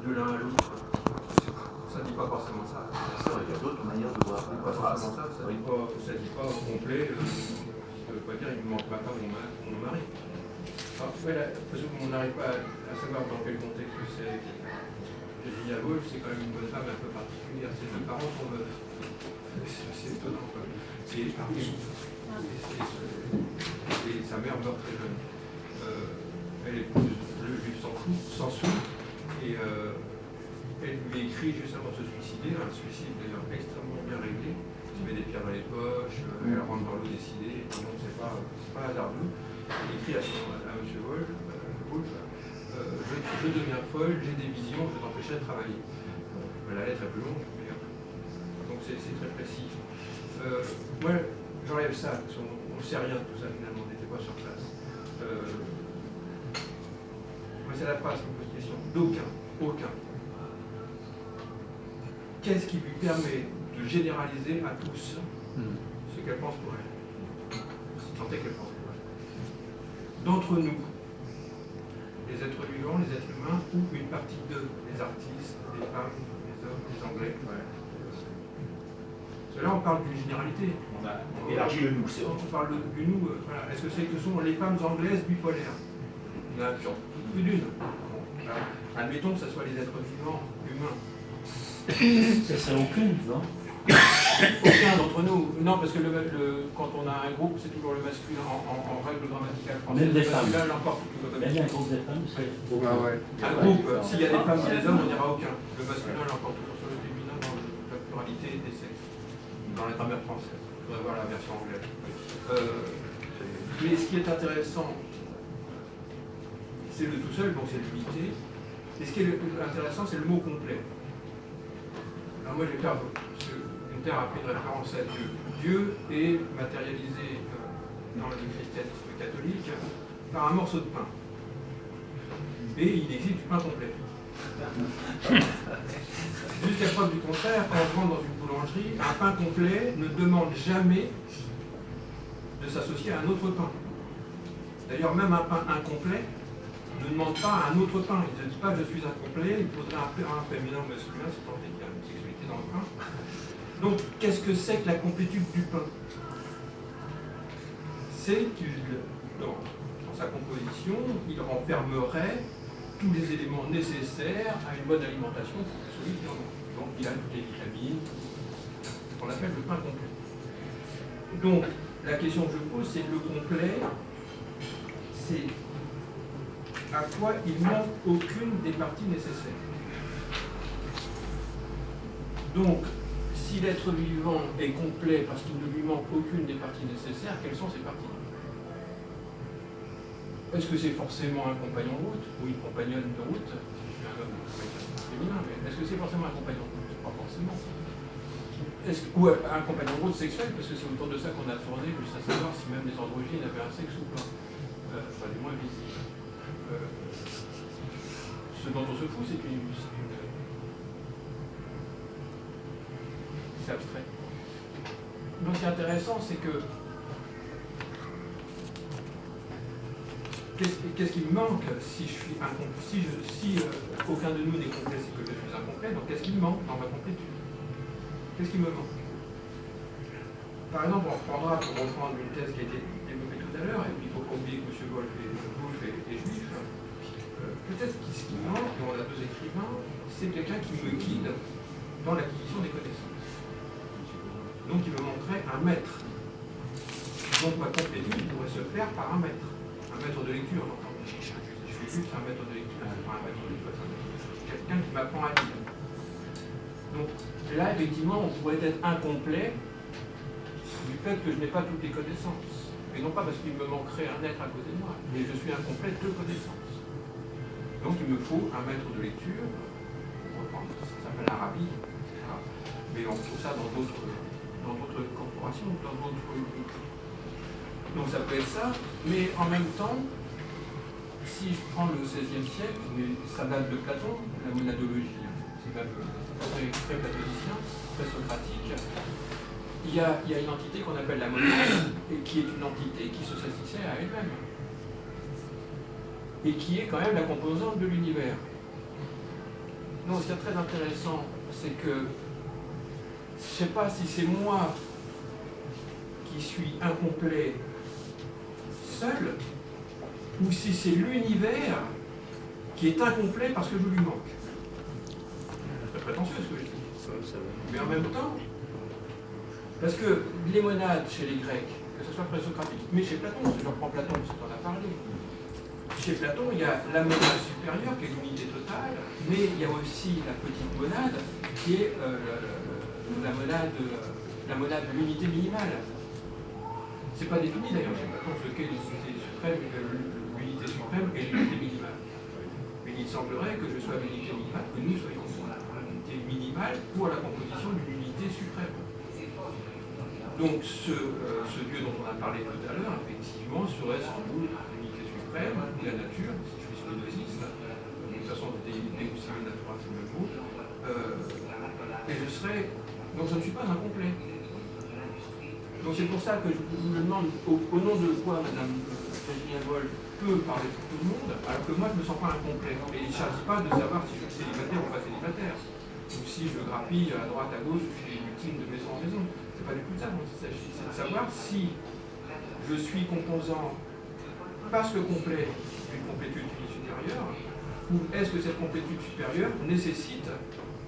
de l'un à l'autre. Ça ne dit pas forcément ça. Il y a d'autres manières de voir. Pas forcément ça. Ça ne dit pas au complet. Ça ne veut pas dire qu'il ne manque pas mon mari. Alors, parce qu'on n'arrive pas à savoir dans quel contexte c'est. Virginia Woolf, c'est quand même une bonne femme un peu particulière. Ses deux parents sont meufs. C'est étonnant, quoi. Et sa mère meurt très jeune. Elle épouse le juif sans sou. Et elle lui écrit juste avant de se suicider, un suicide d'ailleurs extrêmement bien réglé. Elle se met des pierres dans les poches, elle rentre dans l'eau décidée, donc c'est pas hasardeux. Elle écrit à M. Woolf, je deviens folle, j'ai des visions, je t'empêcherai de travailler. La lettre est plus longue, mais donc c'est très précis. Moi, j'enlève ça, parce qu'on ne sait rien de tout ça finalement, on n'était pas sur place. Moi, c'est la phrase qui me pose question. Aucun. Qu'est-ce qui lui permet de généraliser à tous ce qu'elle pense pour elle? Si tant est qu'elle pense pour elle. D'entre nous, les êtres vivants, les êtres humains, ou une partie d'eux, les artistes, les femmes, les hommes, les anglais. Parce que là, on parle d'une généralité. On a élargi le nous, c'est vrai. On parle du nous. Voilà. Est-ce que c'est que sont les femmes anglaises bipolaires? Il y en a plus d'une. Admettons que ce soit les êtres vivants humains. Ça serait aucune, non? Aucun d'entre nous. Non, parce que quand on a un groupe, c'est toujours le masculin en règle grammaticale française. Même des femmes. Là, l'emporte. Même un groupe des femmes, c'est... Un groupe, s'il y a des femmes et des hommes, on dira aucun. Le masculin l'emporte toujours sur le féminin dans la pluralité des sexes. Dans la grammaire française. Il faudrait voir la version anglaise. Mais ce qui est intéressant, c'est le tout seul, donc c'est l'unité. Et ce qui est intéressant, c'est le mot complet. Alors moi, j'ai peur, parce que Gunther a fait une référence à Dieu. Dieu est matérialisé dans la vie chrétienne catholique par un morceau de pain. Et il existe du pain complet. Jusqu'à preuve du contraire, quand on rentre dans une boulangerie, un pain complet ne demande jamais de s'associer à un autre pain. D'ailleurs, même un pain incomplet ne demande pas un autre pain. Il ne dit pas je suis incomplet, il faudrait un féminin ou masculin, c'est tant qu'il y a une sexualité dans le pain. Donc, qu'est-ce que c'est que la complétude du pain? C'est qu'il, dans sa composition, il renfermerait tous les éléments nécessaires à une bonne alimentation pour celui qui en mange. Donc, il a toutes les vitamines, ce qu'on appelle le pain complet. Donc, la question que je pose, c'est le complet, c'est à quoi il manque aucune des parties nécessaires. Donc, si l'être vivant est complet parce qu'il ne lui manque aucune des parties nécessaires, quelles sont ces parties? Est-ce que c'est forcément un compagnon de route ou une compagnonne de route? Je suis un homme féminin, mais est-ce que c'est forcément un compagnon de route? Pas forcément. Ou un compagnon de route sexuel, parce que c'est autour de ça qu'on a tourné, juste à savoir si même les androgynes avaient un sexe ou pas. Enfin, du moins visible. Ce dont on se fout, c'est abstrait. Donc, ce qui est intéressant, c'est que qu'est-ce qui me manque si je suis incomplet? Si aucun de nous n'est complet, c'est que je suis incomplet. Donc, qu'est-ce qui me manque dans ma complétude? Qu'est-ce qui me manque? Par exemple, on reprendra pour reprendre une thèse qui a été développée tout à l'heure, et puis il ne faut pas oublier que M. Woolf est juif. Peut-être que ce qui me manque, et on a deux écrivains, c'est quelqu'un qui me guide dans l'acquisition des connaissances. Donc il me manquerait un maître. Donc ma complétude pourrait se faire par un maître de lecture, on entend. Je suis juste un maître de lecture, c'est pas un maître de lecture, c'est quelqu'un qui m'apprend à lire. Donc là, effectivement, on pourrait être incomplet du fait que je n'ai pas toutes les connaissances. Et non pas parce qu'il me manquerait un être à côté de moi, mais je suis incomplet de connaissances. Donc il me faut un maître de lecture, ça s'appelle un rabbi, etc. Mais on trouve ça dans d'autres corporations, dans d'autres groupes. Donc ça peut être ça, mais en même temps, si je prends le XVIe siècle, mais ça date de Platon, la monadologie, c'est même très platonicien, très socratique, il y a une entité qu'on appelle la monade, et qui est une entité qui se saisissait à elle-même, et qui est quand même la composante de l'univers. Non, ce qui est très intéressant, c'est que je ne sais pas si c'est moi qui suis incomplet seul, ou si c'est l'univers qui est incomplet parce que je lui manque. C'est très prétentieux ce que je dis. Mais en même temps, parce que les monades chez les Grecs, que ce soit présocratique, mais chez Platon, si je reprends Platon, parce qu'on en a parlé, chez Platon, il y a la monade supérieure qui est l'unité totale, mais il y a aussi la petite monade qui est la monade de l'unité minimale. C'est pas défini d'ailleurs chez Platon ce qu'est l'unité suprême, l'unité suprême et l'unité minimale. Mais il semblerait que je sois l'unité minimale, que nous soyons l'unité minimale pour la composition d'une unité suprême. Donc ce Dieu dont on a parlé tout à l'heure, effectivement, serait sans doute l'unité suprême, la nature, si je suis spinoziste, de toute façon, Deus sive natura, c'est le même mot, et je serais. Donc je ne suis pas incomplet. Donc c'est pour ça que je me demande au nom de quoi Mme Virginia Woolf peut parler pour tout le monde, alors que moi je ne me sens pas incomplet. Et il ne s'agit pas de savoir si je suis célibataire ou pas célibataire, ou si je grappille à droite, à gauche, ou si je suis ultime de maison en maison. C'est pas du tout ça dont il s'agit. C'est de savoir si je suis composant parce que complet d'une complétude supérieure, ou est-ce que cette complétude supérieure nécessite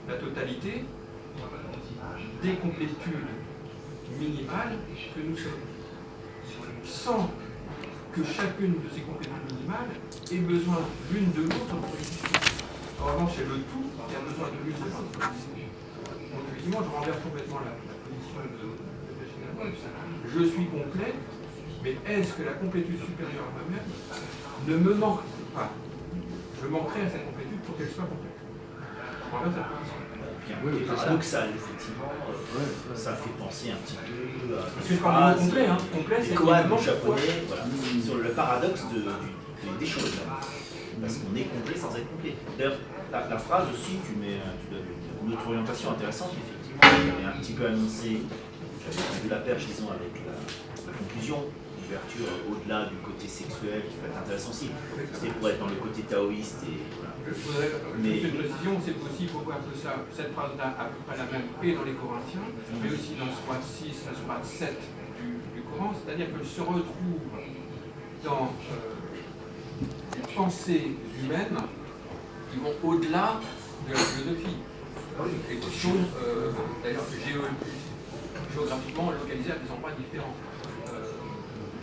la totalité des complétudes minimales que nous sommes, sans que chacune de ces complétudes minimales ait besoin l'une de l'autre pour exister. En revanche, c'est le tout qui a besoin de l'une de l'autre pour exister. Donc effectivement, je renverse complètement la position de Virginia Woolf. Je suis complet, mais est-ce que la complétude supérieure à moi-même ne me manque pas? Je manquerai à cette complétude pour qu'elle soit complète. Je renverse la position. Oui, paradoxal, effectivement, ça fait penser un petit peu à une phrase complet, hein. Complet, c'est koans japonais, voilà, sur le paradoxe des choses, parce qu'on est complet sans être complet. D'ailleurs, la phrase aussi, tu donnes une autre orientation intéressante, effectivement, j'avais un petit peu annoncé, j'avais tendu la perche, disons, avec la conclusion, l'ouverture au-delà du côté sexuel, qui peut être intéressant aussi, c'était pour être dans le côté taoïste et voilà. Je voudrais juste une précision, c'est possible, pourquoi un peu ça, cette phrase-là à peu près la même et dans les Corinthiens, mais aussi dans le Sourate 6, la Sourate 7 du Coran, c'est-à-dire qu'elle se retrouve dans les pensées humaines qui vont au-delà de la philosophie, et qui sont d'ailleurs géographiquement localisées à des endroits différents.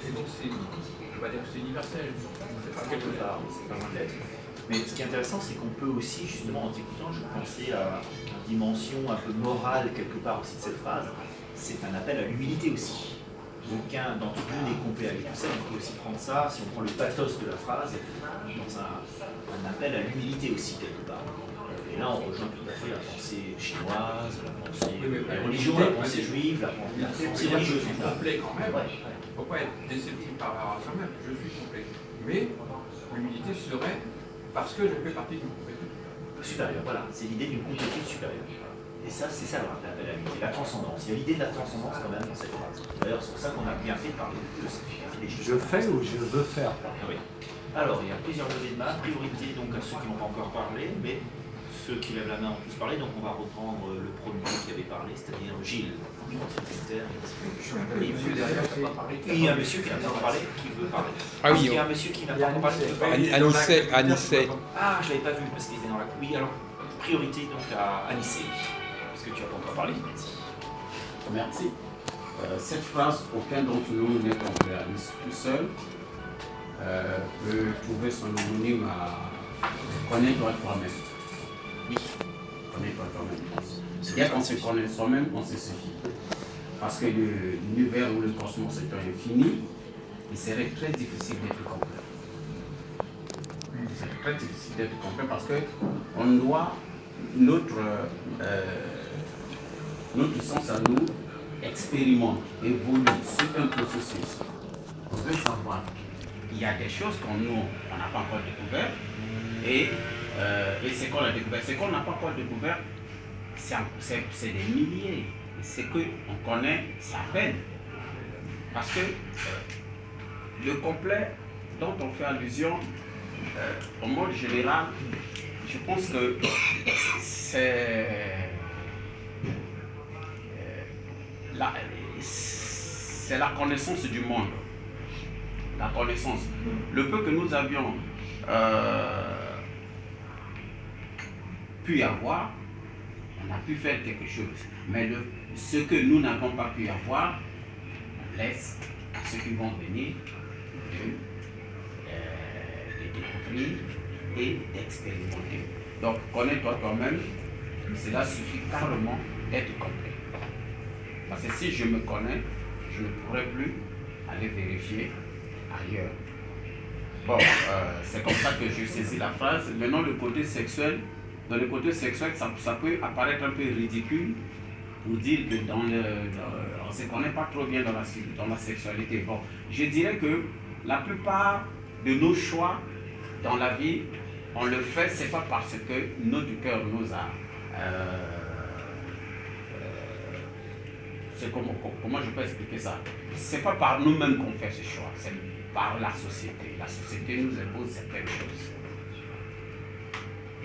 Et donc c'est, on va dire que c'est universel, c'est pas quelque part, c'est pas loin de l'être. Mais ce qui est intéressant, c'est qu'on peut aussi, justement, en t'écoutant, je pensais à une dimension un peu morale, quelque part, aussi de cette phrase. C'est un appel à l'humilité aussi. Aucun d'entre nous n'est complet avec tout ça. On peut aussi prendre ça, si on prend le pathos de la phrase, dans un appel à l'humilité aussi, quelque part. Et là, on rejoint tout à fait la pensée chinoise, la pensée religieuse, la pensée juive, la pensée religieuse. Je suis complet quand même. Il ne faut pas être déceptif par rapport à soi-même. Je suis complet. Mais l'humilité serait parce que je fais partie d'une complétude supérieure. Voilà, c'est l'idée d'une complétude supérieure. Et ça, c'est ça l'appel à l'unité, la transcendance. Il y a l'idée de la transcendance quand même dans cette phrase. D'ailleurs, c'est pour ça qu'on a bien fait de parler de ça. Je fais ou je veux faire? Oui. Alors, il y a plusieurs levées de main, priorité donc à ceux qui n'ont pas encore parlé, mais ceux qui lèvent la main ont tous parlé, donc on va reprendre le premier qui avait parlé, c'est-à-dire Gilles. Il y a un monsieur qui n'a pas parlé, qui veut parler. Ah oui, il y a un monsieur qui n'a pas parlé, qui veut parler. Anissé. Ah, je ne l'avais pas vu parce qu'il était dans la... Oui, alors, priorité donc à Anissé, parce que tu n'as pas encore parlé. Merci. Cette phrase, aucun d'entre nous n'est complet tout seul, peut trouver son homonyme à connaître toi-même. Oui. Connaître toi-même. Dès qu'on se connaît soi-même, on se suffit. Parce que l'univers ou le cosmos étant infini, il serait très difficile d'être complet. C'est très difficile d'être complet parce que on doit notre sens à nous expérimente, évolue, c'est un processus. On veut savoir qu'il y a des choses qu'on n'a pas encore découvertes et ce qu'on a découvert. Ce qu'on n'a pas encore découvert, c'est des milliers. Et ce qu'on connaît, c'est à peine. Parce que le complet dont on fait allusion, au mode général, je pense que c'est la connaissance du monde. La connaissance. Le peu que nous avions pu avoir, on a pu faire quelque chose. Mais ce que nous n'avons pas pu avoir, on laisse à ceux qui vont venir de découvrir et d'expérimenter. Donc, connais-toi toi-même, cela suffit carrément d'être complet. Parce que si je me connais, je ne pourrai plus aller vérifier ailleurs. Bon, c'est comme ça que je saisis la phrase. Maintenant, le côté sexuel, dans le côté sexuel, ça peut apparaître un peu ridicule pour dire que on ne se connaît pas trop bien dans la sexualité. Bon, je dirais que la plupart de nos choix dans la vie, on le fait, c'est pas parce que notre cœur nous a... comment je peux expliquer ça? C'est pas par nous-mêmes qu'on fait ce choix, c'est par la société. La société nous impose certaines choses.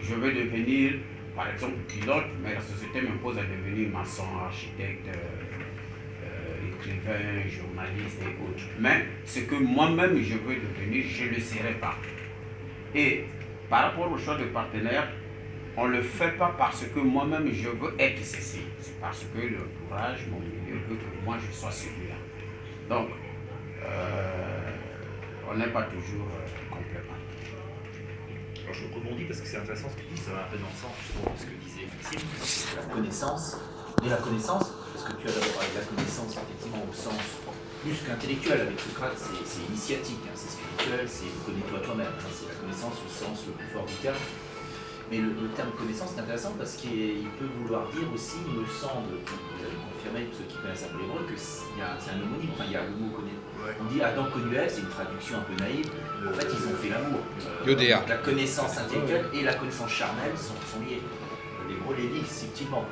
Je veux devenir, par exemple, pilote, mais la société m'impose à devenir maçon, architecte, écrivain, journaliste et autres. Mais ce que moi-même je veux devenir, je ne le serai pas. Et par rapport au choix de partenaire, on ne le fait pas parce que moi-même je veux être ceci. C'est parce que le courage, mon milieu veut que moi je sois celui-là. Donc, on n'est pas toujours complément. Alors je rebondis parce que c'est intéressant ce que tu dis, ça va un peu dans le sens justement de ce que disait Maxime, la connaissance, et la connaissance, parce que tu as d'abord parlé de la connaissance effectivement au sens plus qu'intellectuel, avec Socrate c'est initiatique, hein, c'est spirituel, c'est connais-toi toi-même, hein, c'est la connaissance au sens le plus fort du terme. Mais le terme connaissance c'est intéressant parce qu'il peut vouloir dire aussi, il me semble, vous avez confirmé, ceux qui connaissent un peu l'hébreu, que c'est un homonyme, enfin il y a le mot connaître. On dit Adam connu Ève, c'est une traduction un peu naïve, en fait ils ont fait l'amour. La connaissance intellectuelle et la connaissance charnelle sont liées. L'hébreu les lit subtilement.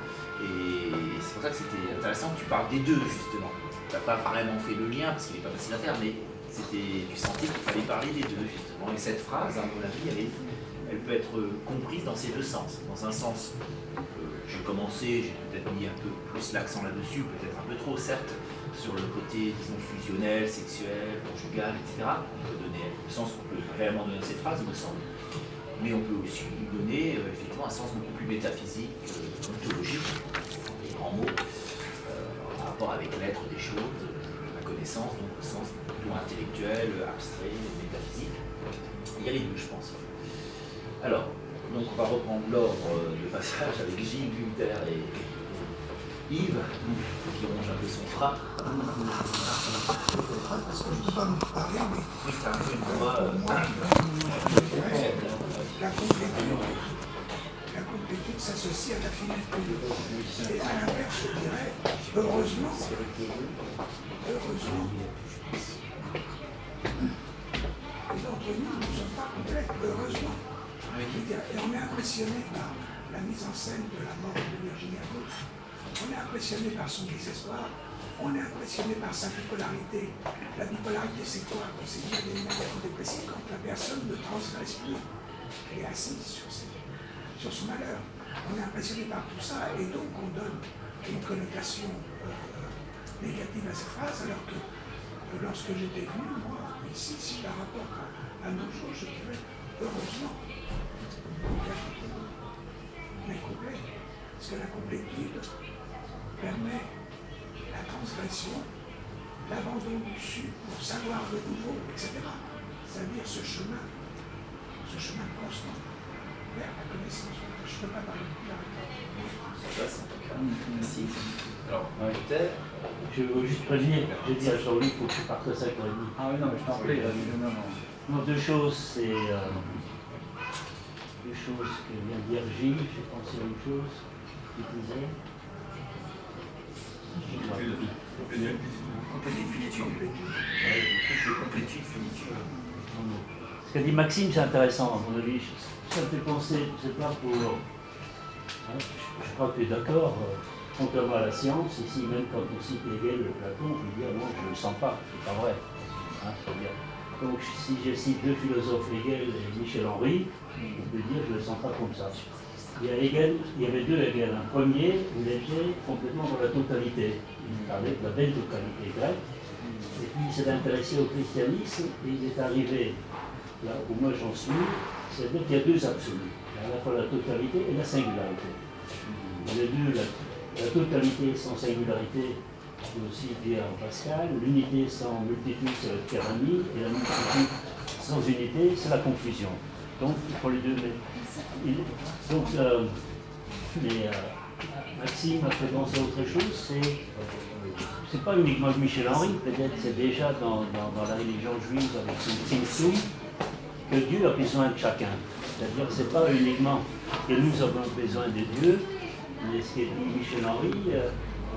Et c'est pour ça que c'était intéressant que tu parles des deux justement. Tu n'as pas vraiment fait le lien parce qu'il n'est pas facile à faire, mais tu sentais qu'il fallait parler des deux justement. Et cette phrase, à mon avis, elle peut être comprise dans ces deux sens. Dans un sens, j'ai commencé, j'ai peut-être mis un peu plus l'accent là-dessus, peut-être un peu trop certes, sur le côté, disons, fusionnel, sexuel, conjugal, etc. On peut donner le sens qu'on peut réellement donner à cette phrase, il me semble. Mais on peut aussi lui donner effectivement un sens beaucoup plus métaphysique, ontologique, des grands mots, en rapport avec l'être des choses, la connaissance, donc au sens plutôt intellectuel, abstrait, métaphysique. Il y a les deux, je pense. Alors, donc on va reprendre l'ordre de passage avec Gilles, Gunther et Yves, qui ronge un peu son frein. Parce que je ne peux pas me parler, mais Oui, tu as un peu une voix. La complétude s'associe à la finitude. Et à l'inverse, je dirais, heureusement, les d'entre nous ne sont pas complètes, heureusement. Et on est impressionné par la mise en scène de la mort de Virginia Woolf. On est impressionné par son désespoir. On est impressionné par sa bipolarité. La bipolarité, c'est quoi? C'est qu'il y a des maladies dépressives quand la personne ne transgresse plus. Elle est assise sur son malheur. On est impressionné par tout ça et donc on donne une connotation négative à cette phrase, alors que lorsque j'étais venu, moi, ici, si je la rapporte à nos jours, je dirais heureusement. Mais complet. Parce que la complétude permet la transgression, l'abandon du su pour savoir de nouveau, etc. C'est-à-dire ce chemin constant vers la connaissance. Je ne peux pas parler de la Ça, en tout cas. Merci. Alors, Gunther, Je veux juste prévenir, j'ai dit à Jean-Louis, il faut que tu partes à 5h30. Ah oui, non, mais je t'en prie. Non, deux choses, c'est deux choses que vient de dire Gilles, j'ai pensé à une chose, qu'il disait. Ce qu'a dit Maxime, c'est intéressant, à mon avis. Ça me fait penser, c'est pas pour. Hein, je crois que tu es d'accord, contrairement à la science, ici, même quand on cite Hegel, Platon, on peut dire non, je ne le sens pas, c'est pas vrai. Hein, donc, si je cite deux philosophes, Hegel et Michel Henry, on peut dire je ne le sens pas comme ça. Il y a Hegel, il y avait deux Hegel. Un premier où il était complètement dans la totalité. Il parlait de la belle totalité grecque. Et puis il s'est intéressé au christianisme et il est arrivé là où moi j'en suis, c'est-à-dire qu'il y a deux absolus. Il y a à la fois la totalité et la singularité. Les deux, la totalité sans singularité, on peut aussi dire en Pascal, l'unité sans multitude, c'est la tyrannie, et la multitude sans unité, c'est la confusion. Donc, il faut les deux. Maxime a fait penser à autre chose, c'est pas uniquement Michel Henry, peut-être c'est déjà dans la religion juive avec son Tzimtzum, que Dieu a besoin de chacun. C'est-à-dire que c'est pas uniquement que nous avons besoin de Dieu, mais ce qu'a dit Michel Henry,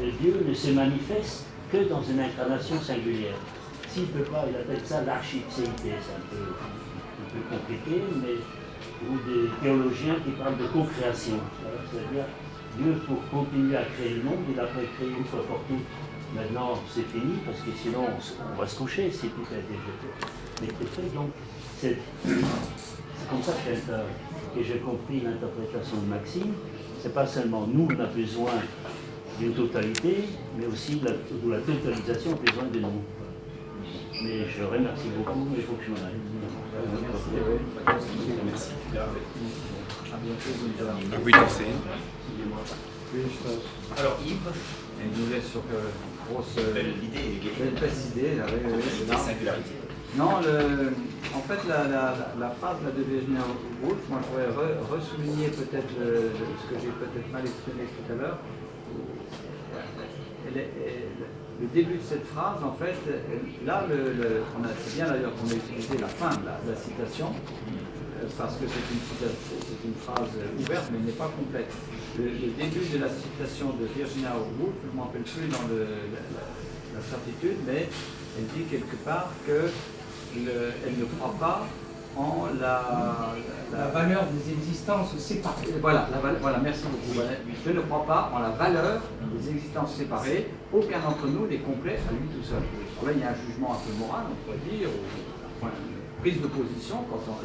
le Dieu ne se manifeste que dans une incarnation singulière. S'il ne peut pas, il appelle ça l'archipséité, c'est un peu compliqué, mais ou des théologiens qui parlent de co-création. C'est-à-dire, Dieu, pour continuer à créer le monde, il a pas créé une fois pour toutes. Maintenant, c'est fini, parce que sinon, on va se coucher si tout a été fait. Donc, c'est comme ça que j'ai compris l'interprétation de Maxime. C'est pas seulement nous, on a besoin d'une totalité, mais aussi la totalisation a besoin de nous. Mais je remercie beaucoup, mais il faut que je m'en aille. Merci. À oui, merci. Alors Yves, elle nous laisse sur grosse l'idée est belle idée, là, c'est la là. singularité. Non, en fait, la phrase là, de Virginia Woolf, moi je voudrais ressouligner peut-être ce que j'ai peut-être mal exprimé tout à l'heure. Le début de cette phrase, en fait, là, c'est bien d'ailleurs qu'on a utilisé la fin de la citation, parce que c'est une phrase ouverte, mais elle n'est pas complète. Le début de la citation de Virginia Woolf, je ne m'en rappelle plus dans la certitude, mais elle dit quelque part qu'elle ne croit pas en la valeur des existences séparées. Voilà, merci beaucoup. Voilà. Je ne crois pas en la valeur des existences séparées. Aucun d'entre nous n'est complet à lui tout seul. Alors là, il y a un jugement un peu moral, on pourrait dire, ou une prise de position.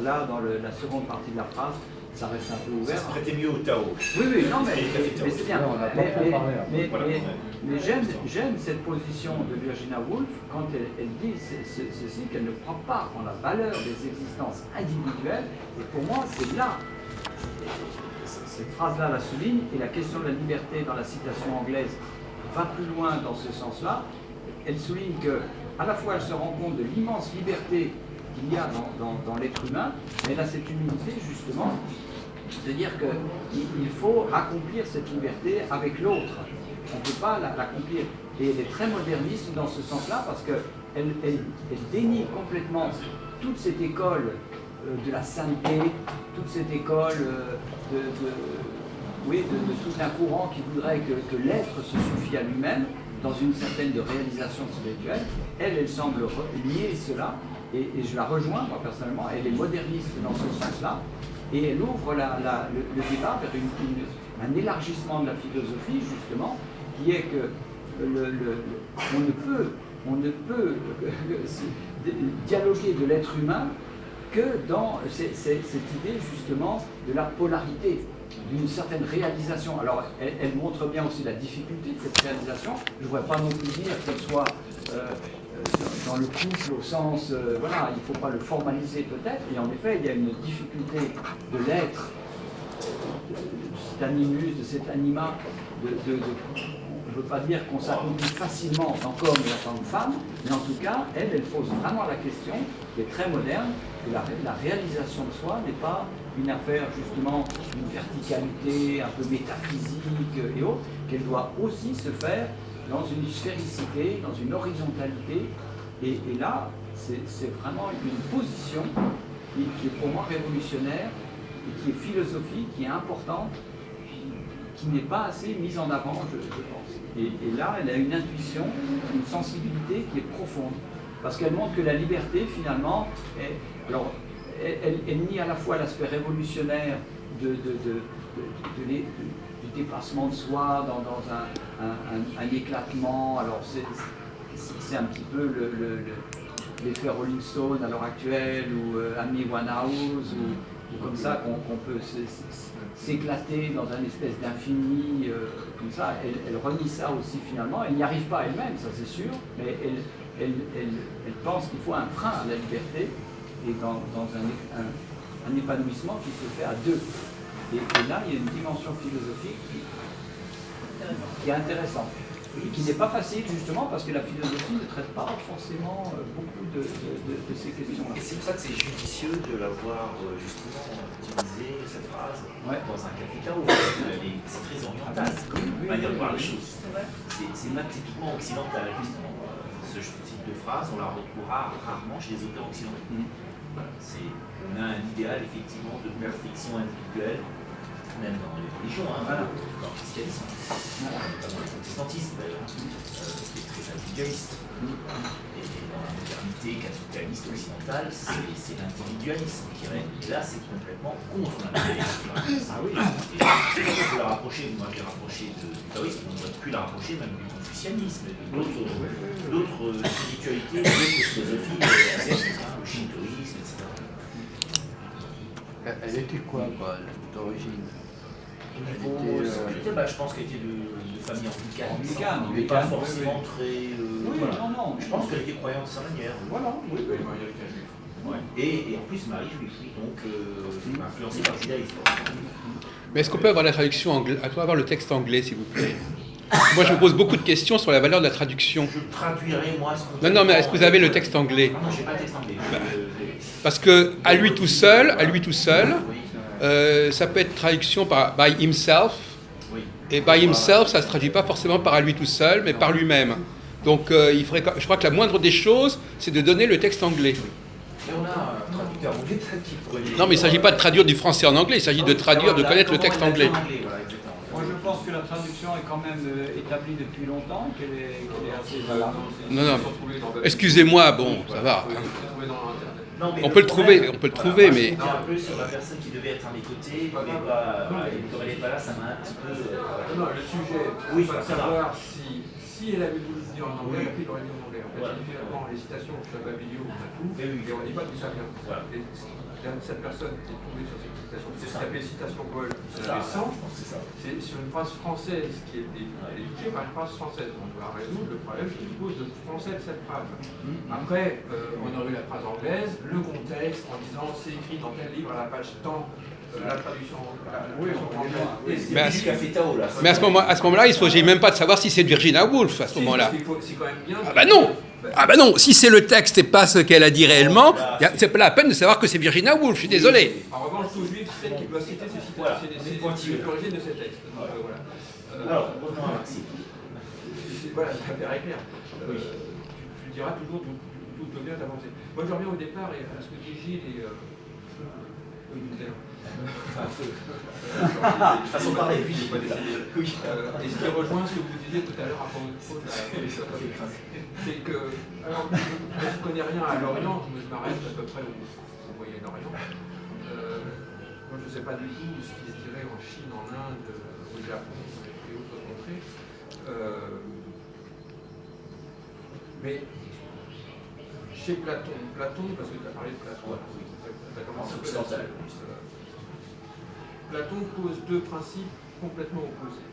Là, dans la seconde partie de la phrase, ça reste un peu ouvert. Ça se prêtait mieux au Tao. Oui, non, mais c'est bien. Mais j'aime cette position de Virginia Woolf quand elle dit ceci, qu'elle ne croit pas en la valeur des existences individuelles. Et pour moi, c'est là. Cette phrase-là la souligne, et la question de la liberté dans la citation anglaise va plus loin dans ce sens-là. Elle souligne que, à la fois, elle se rend compte de l'immense liberté qu'il y a dans l'être humain, mais elle a cette humilité, justement, de dire qu'il faut accomplir cette liberté avec l'autre. On ne peut pas l'accomplir. Et elle est très moderniste dans ce sens-là, parce qu'elle dénie complètement toute cette école de la sainteté, toute cette école de tout un courant qui voudrait que l'être se suffit à lui-même dans une certaine de réalisation spirituelle. Elle semble lier cela, et je la rejoins, moi personnellement. Elle est moderniste dans ce sens-là, et elle ouvre le débat vers un élargissement de la philosophie, justement, qui est que on ne peut dialoguer de l'être humain que dans cette idée, justement, de la polarité, d'une certaine réalisation. Alors, elle montre bien aussi la difficulté de cette réalisation. Je ne voudrais pas non plus dire qu'elle soit dans le couple au sens, voilà, il ne faut pas le formaliser peut-être, et en effet, il y a une difficulté de l'être, de cet animus, de cet anima, on ne veut pas dire qu'on s'accomplit facilement en tant qu'homme et en tant que femme, mais en tout cas, elle pose vraiment la question, qui est très moderne, que la réalisation de soi n'est pas une affaire justement d'une verticalité un peu métaphysique et autres, qu'elle doit aussi se faire dans une sphéricité, dans une horizontalité, et là, c'est vraiment une position qui est pour moi révolutionnaire, et qui est philosophique, qui est importante, qui n'est pas assez mise en avant, je pense. Et là, elle a une intuition, une sensibilité qui est profonde, parce qu'elle montre que la liberté, finalement, elle nie à la fois l'aspect révolutionnaire du dépassement de soi dans un éclatement. Alors c'est un petit peu l'effet Rolling Stone à l'heure actuelle, ou Amy Winehouse, ou C'est comme ça qu'on peut s'éclater dans un espèce d'infini, comme ça. Elle renie ça aussi finalement. Elle n'y arrive pas elle-même, ça c'est sûr, mais elle pense qu'il faut un frein à la liberté et dans un épanouissement qui se fait à deux. Et là, il y a une dimension philosophique qui est intéressante. Et qui n'est pas facile justement parce que la philosophie ne traite pas forcément beaucoup de ces questions-là. Et c'est pour ça que c'est judicieux de l'avoir justement utilisé, cette phrase, dans un capital où c'est très oriental, manière de voir les choses. C'est même typiquement occidental, justement. Ce type de phrase, on la retrouvera rarement chez les auteurs occidentaux. Voilà, on a un idéal effectivement de perfection individuelle, même dans les religions, dans le christianisme, notamment le protestantisme d'ailleurs, qui est très individualiste. Et dans la modernité capitaliste occidentale, c'est l'individualisme qui règne. Et là, c'est complètement contre l'individualisme. Ah oui. Et on peut la rapprocher, moi je l'ai rapproché du taoïsme, on aurait pu la rapprocher même du confucianisme, et d'autres spiritualités, d'autres philosophies asiatiques, le shintoïsme, etc. Elle était quoi d'origine? Je pense qu'elle était de famille anglicane, mais pas forcément très. Non. Je pense qu'elle était croyante de sa manière. Voilà, oui. Et en plus, Marie juif, donc influencée par le judaïsme. Mais est-ce qu'on peut avoir la traduction anglaise? À toi avoir le texte anglais, s'il vous plaît. Moi, je me pose beaucoup de questions sur la valeur de la traduction. Je traduirai, moi, ce qu'on... Non, mais est-ce que vous avez le texte anglais? Non, j'ai pas le texte anglais. Parce que à lui tout seul, ça peut être traduction par by himself. Et by himself, ça ne se traduit pas forcément par à lui tout seul, mais par lui-même. Donc, je crois que la moindre des choses, c'est de donner le texte anglais. Et on a un traducteur anglais qui pourrait... Non, mais il ne s'agit pas de traduire du français en anglais, il s'agit de traduire, de connaître le texte anglais. Moi, je pense que la traduction est quand même établie depuis longtemps, qu'elle est assez valable. Non, excusez-moi, bon, ça va. On peut le trouver, mais... C'était un peu sur la personne qui devait être à mes côtés, mais comme elle n'est pas là, ça m'a un petit peu... Non, le sujet, oui, c'est savoir si elle avait voulu le dire en anglais, elle aurait dit en anglais. En fait, finalement, les citations, je suis à Babylio, on a tout, et on ne dit pas d'où ça vient. Cette personne qui est tombée sur cette citation, c'est s'appelle citation Paul, c'est sur une phrase française qui est touchée par une phrase française. On doit résoudre le problème qui pose de français de cette phrase. Après, on aurait eu la phrase anglaise, le contexte en disant c'est écrit dans tel livre à la page tant, la traduction anglaise. Mais à ce moment-là, il ne s'agit même pas de savoir si c'est de Virginia Woolf à ce moment-là. C'est quand même bien. Ah bah non, si c'est le texte et pas ce qu'elle a dit réellement, c'est pas la peine de savoir que c'est Virginia Woolf, je suis désolé. En revanche, tout juif sait qu'il doit citer ces citations, c'est l'origine de ces textes. Alors, revenons à Maxime. Voilà, ça paraît clair. Tu diras toujours d'où te vient ta pensée. Moi, je reviens au départ et à ce que dit Gilles et... Façon de parler, oui. Et ce qui rejoint ce que vous disiez tout à l'heure à propos de la... c'est que, alors, je ne connais rien à l'Orient, je m'arrête à peu près au Moyen-Orient. Moi, je ne sais pas du tout ce qui se dirait en Chine, en Inde, au Japon et autres contrées. Mais chez Platon, parce que tu as parlé de Platon, tu as commencé occidental. Platon pose deux principes complètement opposés.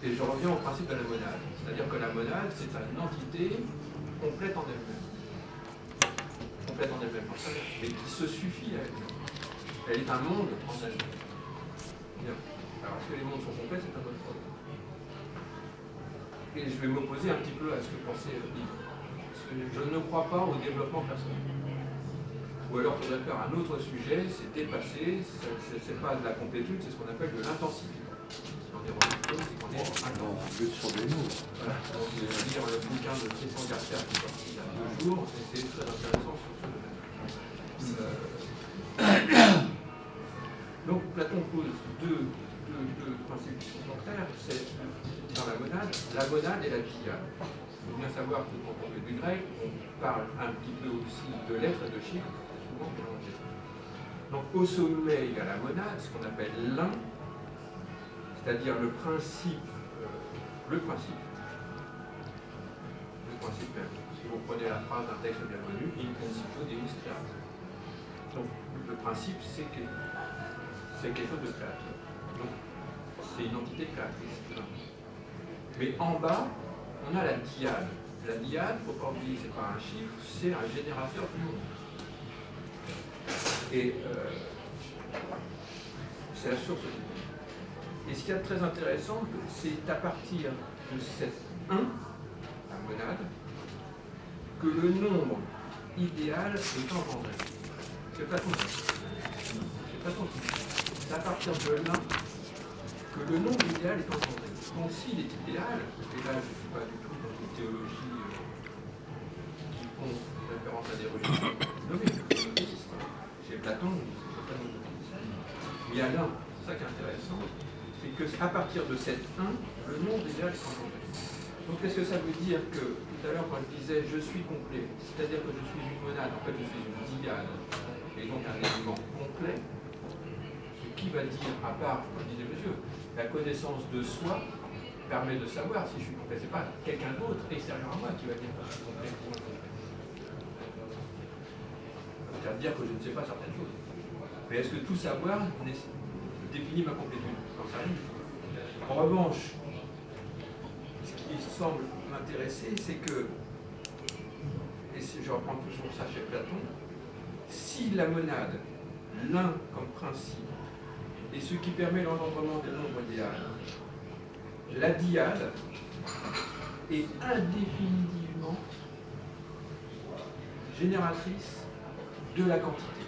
Et je reviens au principe de la monade. C'est-à-dire que la monade, c'est une entité complète en elle-même. Complète en elle-même, mais qui se suffit à elle-même. Elle est un monde en elle-même. Bien. Alors, est-ce que les mondes sont complets? C'est un autre problème. Et je vais m'opposer un petit peu à ce que pensait Yves. Parce que je ne crois pas au développement personnel. Ou alors, il faudrait faire un autre sujet, c'est dépasser, c'est pas de la complétude, c'est ce qu'on appelle de l'intensité. On est sur des mots. Voilà, donc je vais lire le bouquin de Tristan Garcia qui est sorti il y a 2 jours, et c'est très intéressant sur ce domaine. Donc Platon pose deux principes qui sont contraires, c'est dans la monade et la dyade. Il faut bien savoir que quand on fait du grec, on parle un petit peu aussi de lettres et de chiffres, souvent mélangés. Donc au sommet, il y a la monade, ce qu'on appelle l'un, c'est-à-dire le principe même. Si vous prenez la phrase d'un texte bien connu, in principio deus creator. Donc, le principe, c'est quelque chose de créateur. Donc, c'est une entité créatrice. Mais en bas, on a la dyade. La dyade, il ne faut pas oublier, c'est pas un chiffre, c'est un générateur du monde. Et c'est la source du monde. Et ce qu'il y a de très intéressant, c'est à partir de cette 1, la monade, que le nombre idéal est engendré. C'est Platon. C'est Platon. C'est à partir de là que le nombre idéal est engendré. Donc s'il est idéal, et là je ne suis pas du tout dans une théologie qui font référence à des religions monothéistes. Chez Platon, c'est pas monothéiste. Mais il y a l'un, c'est ça qui est intéressant, c'est qu'à partir de cette 1, le nombre idéal est engendré. Donc qu'est-ce que ça veut dire que, tout à l'heure quand je disais je suis complet, c'est-à-dire que je suis une monade, en fait je suis une dyade, et donc un élément complet, ce qui va dire, à part, comme disait monsieur, la connaissance de soi permet de savoir si je suis complet. Ce n'est pas quelqu'un d'autre extérieur à moi qui va dire que je suis complet ou non complet. Ça veut dire que je ne sais pas certaines choses. Mais est-ce que tout savoir définit ma complétude? J'en sais rien. En revanche, ce qui semble m'intéresser, c'est que, et je reprends toujours ça chez Platon, si la monade, l'un comme principe, est ce qui permet l'engendrement des nombres idéal, la dyade est indéfinitivement génératrice de la quantité.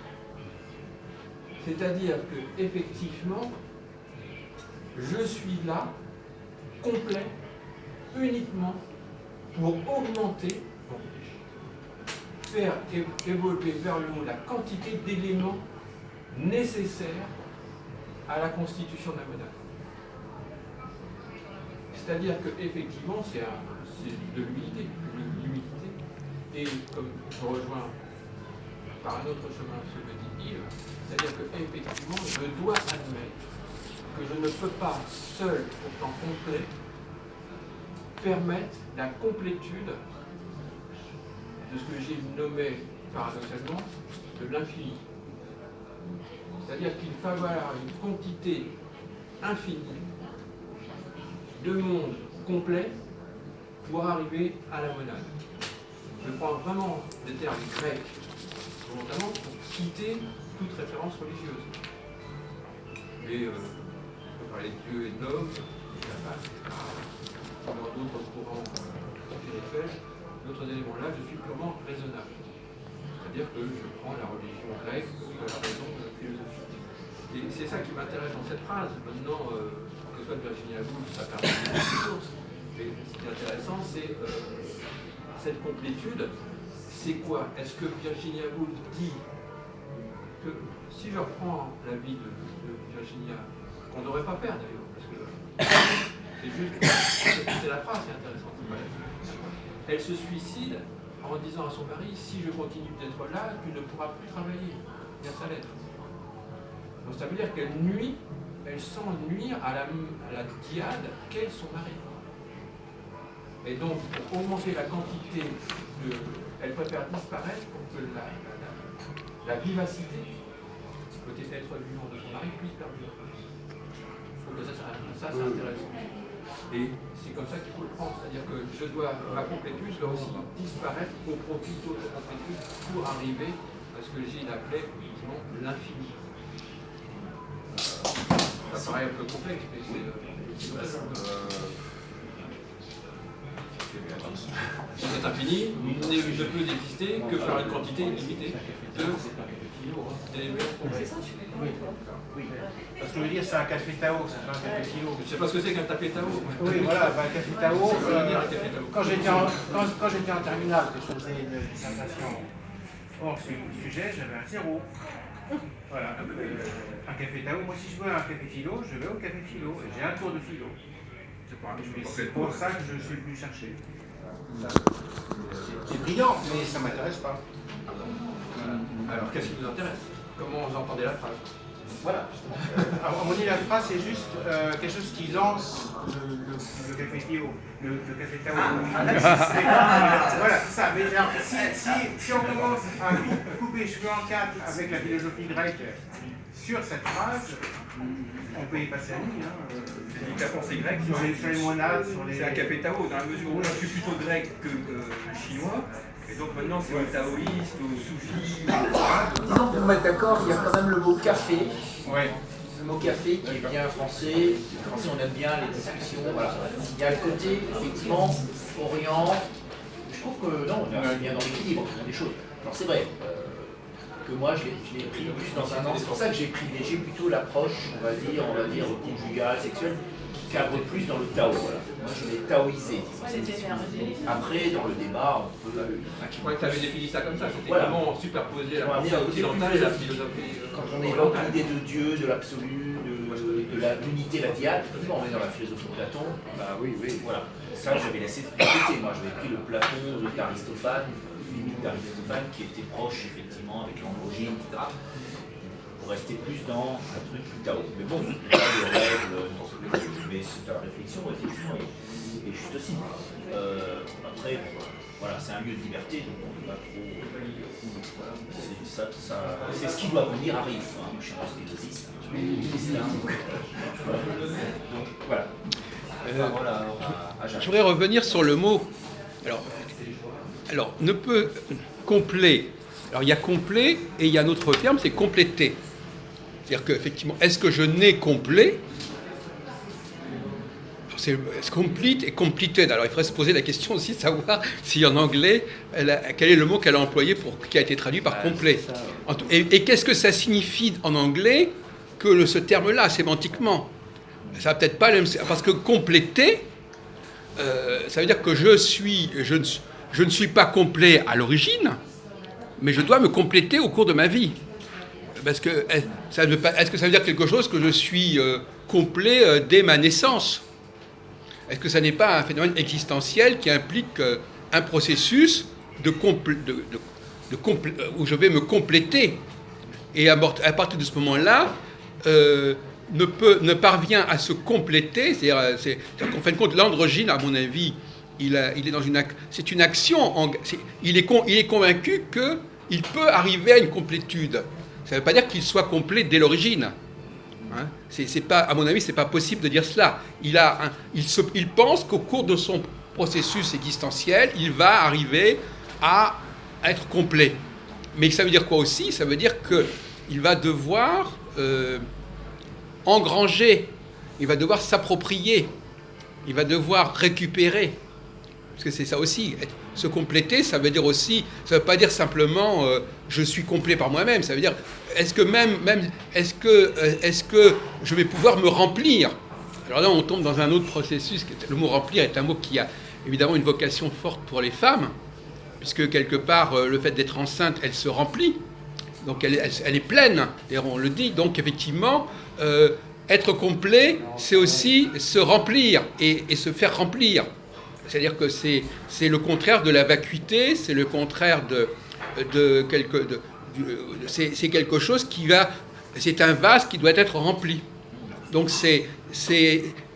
C'est-à-dire que, effectivement, je suis là, complet, uniquement pour augmenter, donc, faire évoluer vers le haut la quantité d'éléments nécessaires à la constitution de la monade. C'est-à-dire qu'effectivement, c'est de l'humilité, et comme je rejoins par un autre chemin ce que dit Yves, c'est-à-dire qu'effectivement, je dois admettre que je ne peux pas, seul, au temps complet, permettre la complétude de ce que j'ai nommé, paradoxalement, de l'infini. C'est-à-dire qu'il va falloir une quantité infinie de monde complet pour arriver à la monade. Je prends vraiment des termes grecs, volontairement, pour quitter toute référence religieuse. Mais on peut parler de Dieu et de l'homme, dans d'autres courants spirituels, d'autres éléments. Là, je suis purement raisonnable. C'est-à-dire que je prends la religion grecque comme la raison philosophique. Et c'est ça qui m'intéresse dans cette phrase. Maintenant, que ce soit de Virginia Woolf, ça permet de sources. Mais ce qui est intéressant, c'est cette complétude. C'est quoi? Est-ce que Virginia Woolf dit que, si je reprends la vie de Virginia, qu'on ne devrait pas faire d'ailleurs, parce que c'est juste, c'est la phrase qui est intéressante. Elle se suicide en disant à son mari, si je continue d'être là, tu ne pourras plus travailler. Vers sa lettre. Donc ça veut dire qu'elle nuit, elle sent nuire à la dyade qu'est son mari. Et donc, pour augmenter la quantité elle préfère disparaître pour que la vivacité, côté être vivant de son mari, puisse perdurer. Je trouve que ça c'est intéressant. Et c'est comme ça qu'il faut le prendre, c'est-à-dire que ma complétude doit aussi disparaître au profit d'autres complétudes pour arriver à ce que Gilles appelait effectivement l'infini. Ça paraît un peu complexe, mais c'est cet infini ne peut exister que par une quantité limitée d'éléments complexes. Oui. Parce que je veux dire, c'est un café Tao, c'est pas un café philo. Je ne sais pas ce que c'est qu'un café Tao. Oui, voilà, un café Tao. Quand j'étais en terminale, que je faisais une dissertation hors sujet, j'avais un 0. Voilà. Un café Tao, moi si je veux un café philo, je vais au café philo. Et j'ai un cours de philo. C'est pour ça que je suis venu chercher. C'est brillant, mais ça ne m'intéresse pas. Alors, qu'est-ce qui nous intéresse? Comment vous entendez la phrase? Voilà. Harmonier la phrase, c'est juste quelque chose qui lance le café Théo. Le café Tao. Voilà, c'est ça. Mais alors, si on commence à couper les cheveux en quatre avec la philosophie grecque sur cette phrase, on peut y passer la nuit. La pensée grecque, sur les monades, sur les... c'est un café Tao, dans la mesure où je suis plutôt grec que chinois. Et donc maintenant, c'est aux taoïstes, aux soufis. Disons pour mettre d'accord, il y a quand même le mot café. Ouais. Le mot café qui est bien français. Les Français, on aime bien les discussions. Voilà. Il y a le côté, effectivement, Orient. Je trouve que non, on est bien dans l'équilibre des choses. Alors c'est vrai que moi, je l'ai pris plus dans un an. C'est pour ça que j'ai privilégié plutôt l'approche, on va dire conjugale, sexuelle, qui cadre plus dans le Tao. Voilà. Moi, je l'ai taoïsé. Après, dans le débat, on peut... Ouais, tu avais défini ça comme ça, c'était Voilà. vraiment superposé la On va pensée dire occidentale et la philosophie. Quand on évoque l'idée de Dieu, de l'absolu, de l'unité, la diade, effectivement, on est dans la philosophie de Platon. Bah oui, voilà. Ça, j'avais laissé de côté. Moi, j'avais pris le Platon d'Aristophane, limite d'Aristophane, qui était proche, effectivement, avec l'androgyne, etc. Pour rester plus dans un truc plus Tao. Mais bon, il y a des règles, mais c'est la réflexion, effectivement, et juste aussi. Après, voilà, c'est un lieu de liberté, donc on ne peut pas trop. Voilà, c'est ce qui doit venir arrive. Hein. Je suis un spécialiste. Donc voilà. Je voudrais revenir sur le mot. Alors ne peut complet. Alors il y a complet et il y a un autre terme, c'est compléter. C'est-à-dire qu'effectivement, est-ce que je nais complet? C'est complete et completed. Alors il faudrait se poser la question aussi de savoir si en anglais, quel est le mot qu'elle a employé qui a été traduit par complet. Et qu'est-ce que ça signifie en anglais que ce terme-là, sémantiquement? Ça va peut-être pas le même... Parce que compléter, ça veut dire que je ne suis pas complet à l'origine, mais je dois me compléter au cours de ma vie. Parce que est-ce que ça veut dire quelque chose que je suis complet dès ma naissance? Est-ce que ça n'est pas un phénomène existentiel qui implique un processus où je vais me compléter? Et à partir de ce moment-là, ne parvient à se compléter. C'est-à-dire qu'en fin de compte, l'androgyne, à mon avis, il est dans c'est une action. Il est convaincu qu'il peut arriver à une complétude. Ça ne veut pas dire qu'il soit complet dès l'origine. Hein, c'est pas, à mon avis, c'est pas possible de dire cela. Il pense qu'au cours de son processus existentiel, il va arriver à être complet. Mais ça veut dire quoi aussi? Ça veut dire qu'il va devoir engranger, il va devoir s'approprier, il va devoir récupérer. Parce que c'est ça aussi. Se compléter, ça veut dire aussi, ça ne veut pas dire simplement je suis complet par moi-même. Ça veut dire est-ce que je vais pouvoir me remplir? Alors là, on tombe dans un autre processus. Le mot remplir est un mot qui a évidemment une vocation forte pour les femmes, puisque quelque part, le fait d'être enceinte, elle se remplit. Donc elle est pleine. D'ailleurs, on le dit. Donc effectivement, être complet, c'est aussi se remplir et se faire remplir. C'est-à-dire que c'est le contraire de la vacuité, c'est le contraire c'est quelque chose qui va... C'est un vase qui doit être rempli. Donc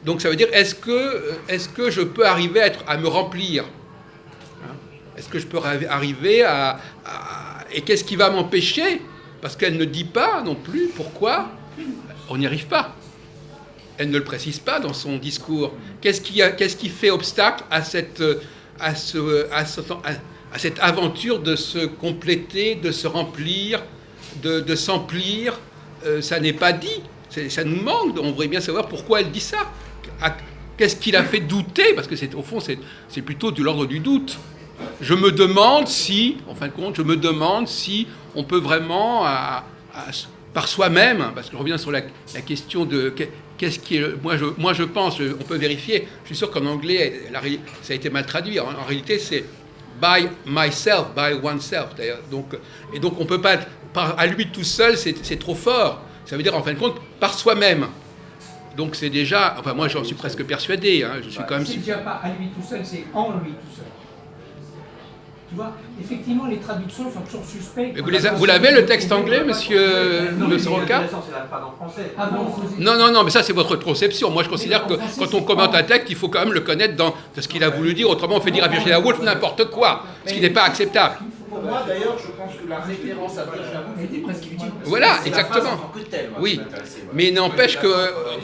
donc ça veut dire, est-ce que je peux arriver à me remplir? Est-ce que je peux arriver et qu'est-ce qui va m'empêcher? Parce qu'elle ne dit pas non plus pourquoi on n'y arrive pas. Elle ne le précise pas dans son discours. Qu'est-ce qui fait obstacle à cette aventure de se compléter, de se remplir, de s'emplir? Ça n'est pas dit. Ça nous manque. On voudrait bien savoir pourquoi elle dit ça. Qu'est-ce qui l'a fait douter? Parce que au fond, c'est plutôt de l'ordre du doute. Je me demande si, en fin de compte, on peut vraiment, par soi-même, parce que je reviens sur la question de qu'est-ce qui est... Moi, je pense, on peut vérifier, je suis sûr qu'en anglais, ça a été mal traduit. En réalité, c'est by myself, by oneself, d'ailleurs. Donc on ne peut pas, à lui tout seul, c'est trop fort. Ça veut dire, en fin de compte, par soi-même. Donc c'est déjà... Enfin, moi, j'en suis presque persuadé. Hein, je suis quand même... C'est déjà pas à lui tout seul, c'est en lui tout seul. Tu vois, effectivement, les traductions sont toujours suspectes. Mais vous l'avez le texte anglais, monsieur Roca? Non, mais ça c'est votre conception. Moi je considère que quand on commente un texte, il faut quand même le connaître dans ce qu'il a voulu dire. Autrement, on fait dire à Virginia Woolf n'importe quoi, ce qui n'est pas acceptable. Pour moi, d'ailleurs, je pense que la référence à Virginia Woolf était presque inutile. Voilà, exactement. Oui, mais n'empêche que,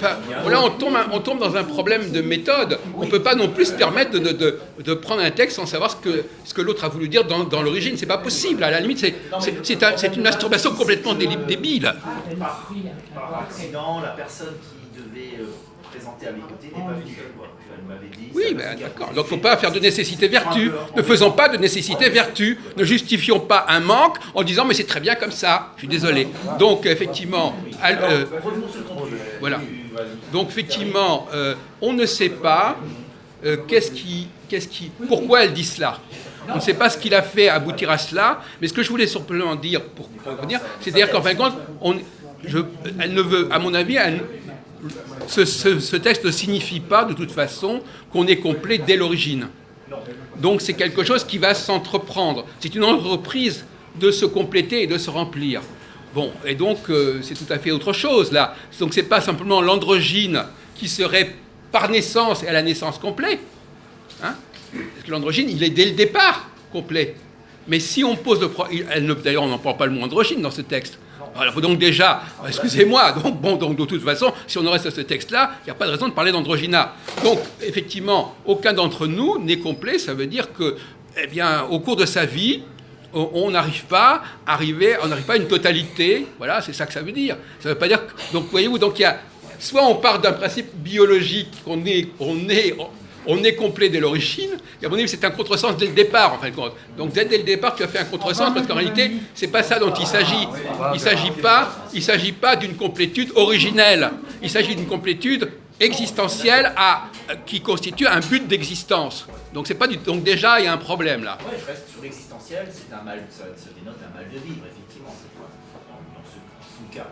là, on tombe dans un problème de méthode. On ne peut pas non plus se permettre de prendre un texte sans savoir ce que l'autre a voulu dire dans l'origine. C'est pas possible. À la limite, c'est une masturbation complètement débile. Par accident, la personne qui devait présenter à mes côtés n'est pas venue. Elle m'avait dit. Oui, d'accord. Donc il ne faut pas faire de nécessité-vertu. Ne faisons pas de nécessité-vertu. Ne justifions pas un manque en disant mais c'est très bien comme ça. Je suis désolé. Donc effectivement, voilà. Donc effectivement, on ne sait pas pourquoi elle dit cela. On ne sait pas ce qu'il a fait aboutir à cela. Mais ce que je voulais simplement dire, c'est-à-dire qu'en fin de compte, elle ne veut, à mon avis, ce texte ne signifie pas de toute façon qu'on est complet dès l'origine. Donc c'est quelque chose qui va s'entreprendre. C'est une entreprise de se compléter et de se remplir. Bon, et donc c'est tout à fait autre chose là. Donc c'est pas simplement l'androgyne qui serait par naissance et à la naissance complet. Hein? Parce que l'androgyne, il est dès le départ complet. Mais si on pose le problème... D'ailleurs, on n'emploie pas le mot androgyne dans ce texte. Alors donc déjà, excusez-moi, donc de toute façon, si on en reste à ce texte-là, il n'y a pas de raison de parler d'androgyna. Donc effectivement, aucun d'entre nous n'est complet, ça veut dire que, eh bien, au cours de sa vie, on n'arrive pas à une totalité, voilà, c'est ça que ça veut dire. Ça ne veut pas dire que, donc voyez-vous, donc il y a, soit on part d'un principe biologique qu'on est complet dès l'origine, et à mon avis, c'est un contresens dès le départ, en fin de compte. Donc, dès le départ, tu as fait un contresens, parce qu'en réalité, c'est pas ça dont il s'agit. Il s'agit pas d'une complétude originelle. Il s'agit d'une complétude existentielle qui constitue un but d'existence. Donc, donc déjà, il y a un problème, là. Oui, je reste sur l'existentiel, ça dénote un mal de vivre, effectivement, dans ce cas.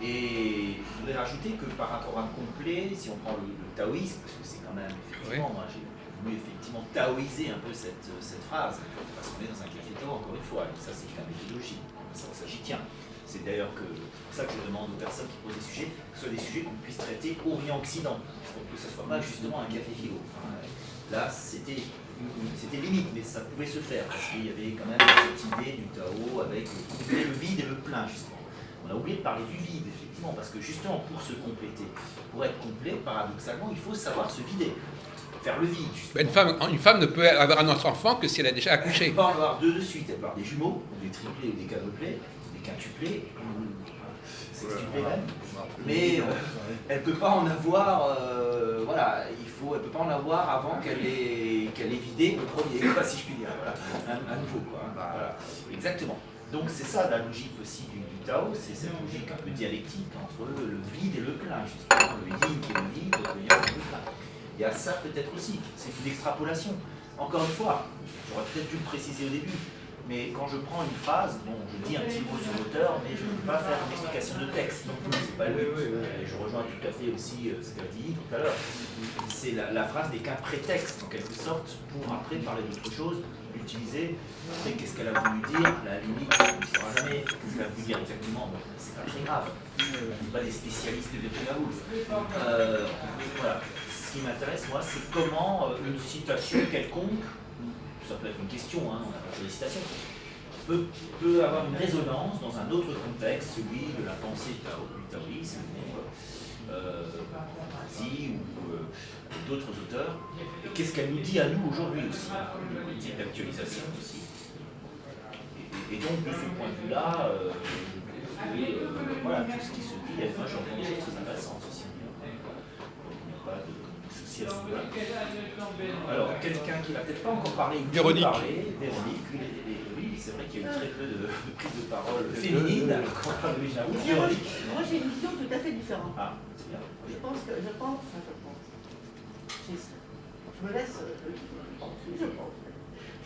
Et je voudrais rajouter que par rapport à un complet, si on prend le taoïsme, parce que c'est quand même, effectivement, moi j'ai voulu effectivement taoïser un peu cette phrase, parce qu'on est dans un café Tao, encore une fois, et ça c'est la méthodologie, ça j'y tiens. C'est d'ailleurs pour ça que je demande aux personnes qui posent des sujets, que ce soit des sujets qu'on puisse traiter Orient-Occident, pour que ce ne soit pas justement un café philo. Là, c'était limite, mais ça pouvait se faire, parce qu'il y avait quand même cette idée du Tao avec le vide et le plein, justement. On a oublié de parler du vide, effectivement, parce que justement, pour se compléter, pour être complet, paradoxalement, il faut savoir se vider, faire le vide. Une femme ne peut avoir un autre enfant que si elle a déjà accouché. Elle peut en avoir deux de suite, elle peut avoir des jumeaux, des triplés ou des quadruplés, des quintuplés, sextuplés même, mais elle ne peut pas en avoir, elle peut pas en avoir avant qu'elle ait vidé le premier, si je puis dire, voilà, un nouveau, quoi. Voilà. Exactement. Donc c'est ça la logique aussi du Tao, c'est cette logique un peu dialectique entre le vide et le plein, justement, le yin qui est le vide, le yang qui est le plein. Il y a ça peut-être aussi, c'est une extrapolation. Encore une fois, j'aurais peut-être dû le préciser au début, mais quand je prends une phrase, bon, je dis un petit mot sur l'auteur, mais je ne peux pas faire une explication de texte non plus, c'est pas le but. Et je rejoins tout à fait aussi ce qu'a dit tout à l'heure. C'est la phrase n'est qu'un prétexte, en quelque sorte, pour après parler d'autre chose, utiliser, mais qu'est-ce qu'elle a voulu dire, à la limite, on ne saura jamais qu'est-ce qu'elle a voulu dire exactement, bon, c'est pas très grave, on n'est pas des spécialistes de Virginia Woolf. Voilà. Ce qui m'intéresse, moi, c'est comment une citation quelconque, ça peut être une question, on n'a pas fait des citations, peut avoir une résonance dans un autre contexte, celui de la pensée du taoïsme, ou d'autres auteurs. Et qu'est-ce qu'elle nous dit à nous aujourd'hui aussi, une type d'actualisation aussi. Et donc, de ce point de vue-là, voilà, tout ce qui se dit, moi j'entends des choses très intéressantes aussi. Donc, il n'y a pas de souci à ce niveau-là. Alors, quelqu'un qui n'a peut-être pas encore parlé, Véronique. Oui, c'est vrai qu'il y a eu très peu de prise de parole féminine. Moi, j'ai une vision tout à fait différente. Ah, c'est bien. Je pense.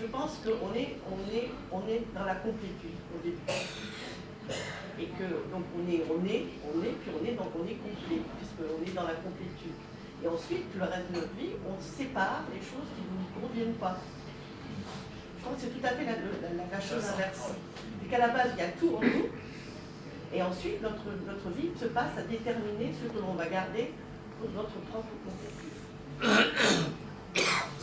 Je pense qu'on est dans la complétude au début. Et que donc on est complet, puisqu'on est dans la complétude. Et ensuite, le reste de notre vie, on sépare les choses qui ne nous conviennent pas. Je pense que c'est tout à fait la chose inverse. C'est qu'à la base, il y a tout en nous, et ensuite, notre vie se passe à déterminer ce que l'on va garder pour notre propre conception.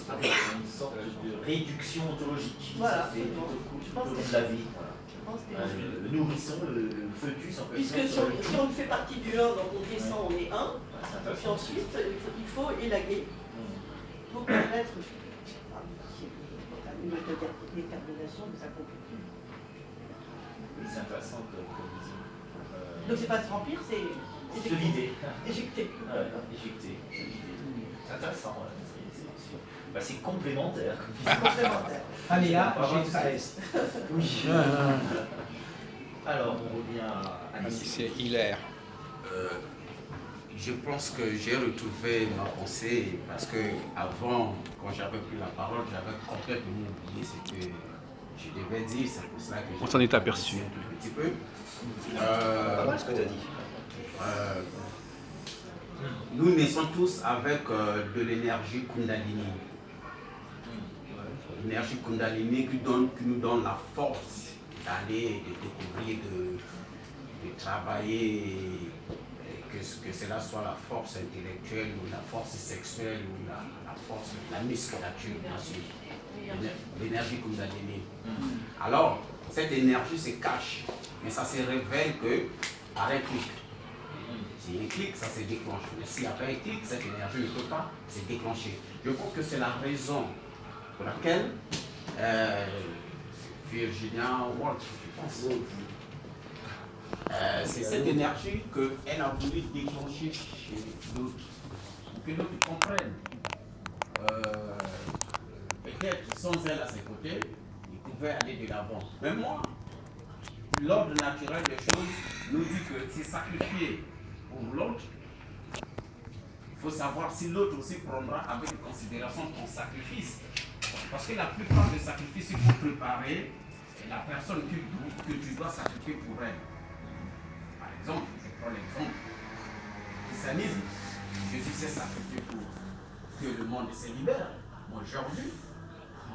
Une sorte de réduction ontologique. Voilà, C'est tout je pense au long que de la vie. je pense que Le nourrisson, le fœtus, en fait. puisque si on fait partie du 1, donc on descend, on est 1, et puis ensuite, il faut élaguer pour permettre une détermination de sa complétude. Oui, c'est intéressant comme vision. Donc c'est pas se remplir, c'est Se vider. éjecter. Ouais, éjecter, se vider. C'est intéressant. Ouais. C'est complémentaire. C'est complémentaire. Aléa, G13. Oui. Alors, on revient à Nissim. C'est hilaire. Je pense que j'ai retrouvé ma pensée parce que avant, quand j'avais pris la parole, j'avais complètement oublié ce que je devais dire. C'est pour cela que On s'en est aperçu. un tout petit peu. Pas mal ce que tu as dit. Nous naissons tous avec de l'énergie Kundalini. L'énergie Kundalini qui nous donne la force d'aller, de découvrir, de travailler, que cela soit la force intellectuelle ou la force sexuelle ou la force de la musculature, bien sûr. L'énergie Kundalini. Alors, cette énergie se cache, mais ça se révèle que par un clic. S'il y a un clic, ça se déclenche. Mais s'il n'y a pas un clic, cette énergie ne peut pas se déclencher. Je pense que c'est la raison pour laquelle Virginia Woolf, je pense, c'est cette énergie qu'elle a voulu déclencher chez l'autre, pour que l'autre comprenne. Peut-être sans elle à ses côtés, il pouvait aller de l'avant. Mais moi, l'ordre naturel des choses nous dit que c'est sacrifié pour l'autre. Il faut savoir si l'autre aussi prendra avec considération ton sacrifice. Parce que la plupart des sacrifices, il faut préparer la personne que tu dois sacrifier pour elle. Par exemple, je prends l'exemple du christianisme. Jésus s'est sacrifié pour que le monde se libère. Aujourd'hui,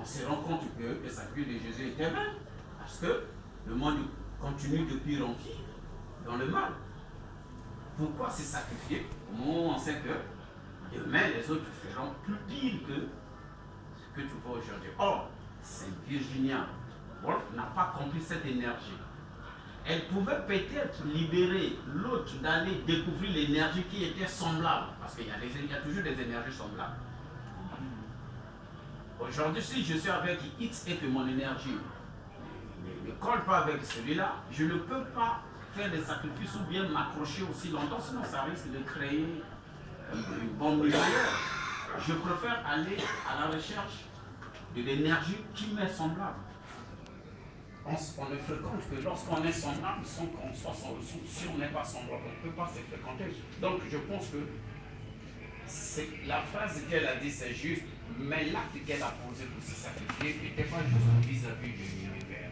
on se rend compte que le sacrifice de Jésus était vain. Parce que le monde continue de pire en pire dans le mal. Pourquoi se sacrifier au moment où on sait que demain les autres feront plus pire que ce que tu vois aujourd'hui? Or, Sainte Virginia Woolf n'a pas compris cette énergie. Elle pouvait peut-être libérer l'autre d'aller découvrir l'énergie qui était semblable. Parce qu'il y a toujours des énergies semblables. Aujourd'hui, si je suis avec X et que mon énergie ne colle pas avec celui-là, je ne peux pas faire des sacrifices ou bien m'accrocher aussi longtemps, sinon ça risque de créer une bombe nucléaire. Je préfère aller à la recherche de l'énergie qui m'est semblable. On ne fréquente que lorsqu'on est semblable, sans qu'on soit semblable. Si on n'est pas semblable, on ne peut pas se fréquenter. Donc je pense que la phrase qu'elle a dit, c'est juste, mais l'acte qu'elle a posé pour se sacrifier n'était pas juste vis-à-vis de l'univers,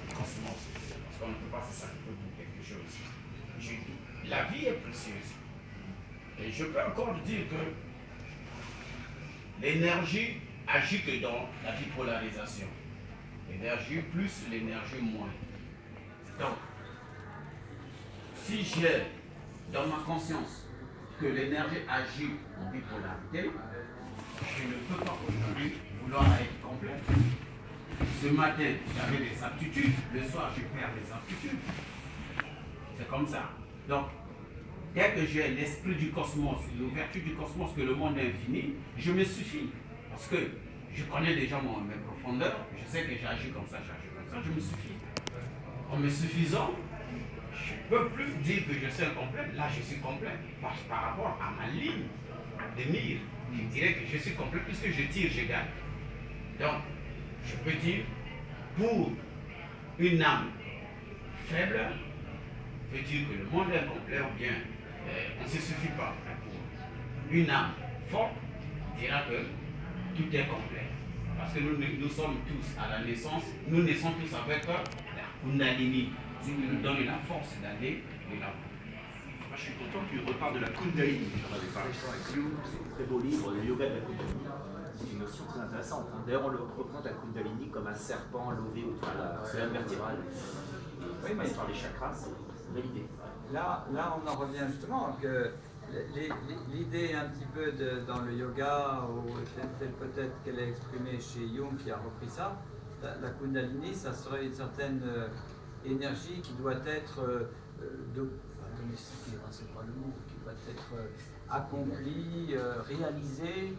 du cosmos, parce qu'on ne peut pas se sacrifier pour quelque chose. La vie est précieuse. Et je peux encore dire que l'énergie agit que dans la bipolarisation. L'énergie plus, l'énergie moins. Donc, si j'ai dans ma conscience que l'énergie agit en bipolarité, je ne peux pas aujourd'hui vouloir être complet. Ce matin, j'avais des aptitudes, le soir, je perds des aptitudes. C'est comme ça. Donc, dès que j'ai l'esprit du cosmos, l'ouverture du cosmos, que le monde est infini, je me suffis. Parce que je connais déjà mes profondeurs, je sais que j'agis comme ça, je me suffis. En me suffisant, je ne peux plus dire que je suis incomplet. Là, je suis complet. Par rapport à ma ligne de mire, je dirais que je suis complet puisque je tire, je gagne. Donc, je peux dire, pour une âme faible, veut dire que le monde est incomplet ou bien on ne se suffit pas. Pour une âme forte, dira que tout est complet. Parce que nous sommes tous à la naissance, nous naissons tous avec la Kundalini, ce qui nous donne la force d'aller de l'avant. Moi, je suis content que tu reparles de la Kundalini. J'en avais parlé avec Lou, c'est un très beau livre, le yoga de la Kundalini. c'est une notion très intéressante. Hein. D'ailleurs, on le représente la Kundalini comme un serpent lové autour de la colonne vertébrale. Oui, mais par les chakras, c'est une belle idée. Là, on en revient justement que l'idée un petit peu dans le yoga, ou telle peut-être qu'elle est exprimée chez Jung qui a repris ça, la Kundalini, ça serait une certaine énergie qui doit être domestiquée, c'est pas le mot, qui doit être accomplie, réalisée